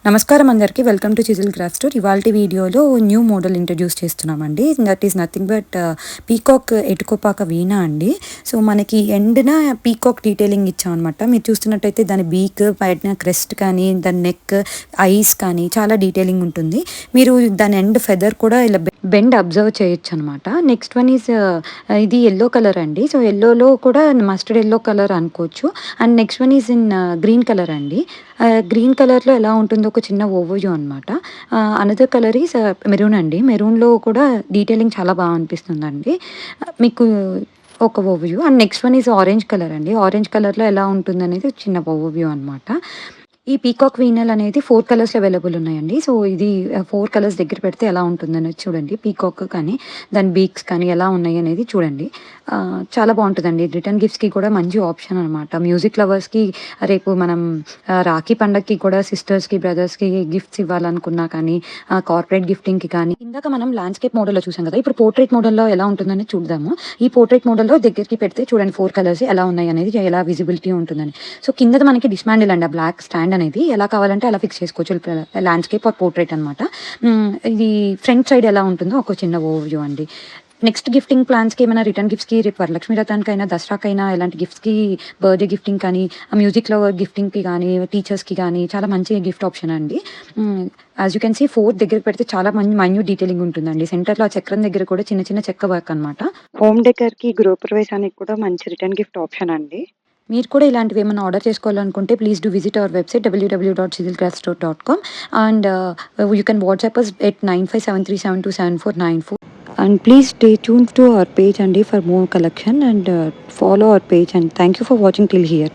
నమస్కారం అందరికీ. Welcome to chisel craft store. ఇవాల్టి వీడియోలో న్యూ మోడల్ ఇంట్రడ్యూస్ చేస్తున్నామండి. That is nothing but peacock Etikoppaka veena అండి. సో మనకి ఎండ్న పీకాక్ డీటెయిలింగ్ ఇచ్చామన్నమాట. మీరు చూస్తున్నట్టయితే దాని బీక్, పైన క్రెస్ట్ కానీ, దాని నెక్, ఐస్ కానీ చాలా డీటెయిలింగ్ ఉంటుంది. మీరు దాని ఎండ్ ఫెదర్ కూడా ఇలా బెండ్ అబ్జర్వ్ చేయొచ్చు అనమాట. నెక్స్ట్ వన్ ఈజ్ ఇది ఎల్లో కలర్ అండి. సో ఎల్లోలో కూడా మస్టర్డ్ ఎల్లో కలర్ అనుకోవచ్చు. And next one is in green colour అండి. గ్రీన్ కలర్లో ఎలా ఉంటుందో ఒక చిన్న ఓవర్వ్యూ అనమాట. అనదర్ కలర్ ఈజ్ మెరూన్ అండి. మెరూన్లో కూడా డీటెయిలింగ్ చాలా బాగా అనిపిస్తుందండి మీకు ఒక overview. And next one is orange colour అండి. ఆరెంజ్ కలర్లో ఎలా ఉంటుంది అనేది చిన్న ఓవర్వ్యూ అనమాట. ఈ పీకాక్ వీనల్ అనేది 4 కలర్స్‌లో అవైలబుల్ ఉన్నాయండి. సో ఇది 4 కలర్స్ దగ్గర పెడితే ఎలా ఉంటుందనేది చూడండి. పీకాక్ కానీ, దాని బీక్స్ కానీ ఎలా ఉన్నాయి అనేది చూడండి. చాలా బాగుంటుందండి. రిటర్న్ గిఫ్ట్స్‌కి కూడా మంచి ఆప్షన్ అనమాట. మ్యూజిక్ లవర్స్‌కి రేపు మనం రాఖీ పండగకి కూడా సిస్టర్స్‌కి, బ్రదర్స్‌కి గిఫ్ట్స్ ఇవ్వాలనుకున్నా కానీ, కార్పొరేట్ గిఫ్టింగ్‌కి కానీ, ఇందాక మనం ల్యాండ్‌స్కేప్ మోడల్‌లో చూసాం కదా! ఇప్పుడు పోర్ట్రేట్ మోడల్‌లో ఎలా ఉంటుందనేది చూద్దాము. ఈ పోర్ట్రేట్ మోడల్‌లో దగ్గరికి పెడితే చూడండి 4 కలర్స్ ఎలా ఉన్నాయి అనేది, ఎలా విజిబిలిటీ ఉంటుందని. సో కిందది మనకి డిస్మాండిల్ అండి. ఆ బ్లాక్ స్టాండ్ అనేది ఎలా కావాలంటే అలా ఫిక్స్ చేసుకోవచ్చు. ల్యాండ్స్కేప్ ఆర్ పోర్ట్రేట్ అనమాట. ఇది ఫ్రంట్ సైడ్ ఎలా ఉంటుందో ఒక చిన్న ఓవర్వ్యూ అండి. నెక్స్ట్ గిఫ్టింగ్ ప్లాన్స్కి, ఏమైనా రిటర్న్ గిఫ్ట్స్కి, రేపు వరలక్ష్మి వ్రతానికైనా, దసరాకైనా ఇలాంటి గిఫ్ట్స్కి, బర్త్డే గిఫ్టింగ్ కానీ, మ్యూజిక్ లవర్ గిఫ్టింగ్కి కానీ, టీచర్స్కి కానీ చాలా మంచి గిఫ్ట్ ఆప్షన్ అండి. యాజ్ యూ కెన్ సీ 4 దగ్గర పెడితే చాలా మైన్యూట్ డీటెయిలింగ్ ఉంటుందండి. సెంటర్లో ఆ చక్రం దగ్గర కూడా చిన్న చిన్న చెక్క వర్క్ అనమాట. హోమ్ డెకర్కి, గృహప్రవేశానికి కూడా మంచి రిటర్న్ గిఫ్ట్ ఆప్షన్ అండి. మీరు కూడా ఇలాంటివి ఏమైనా ఆర్డర్ చేసుకోవాలనుకుంటే please do visit our website www.chiselcraftstore.com and you can WhatsApp us at 9573727494 and please stay tuned to our page and for more collection and follow our page and thank you for watching till here.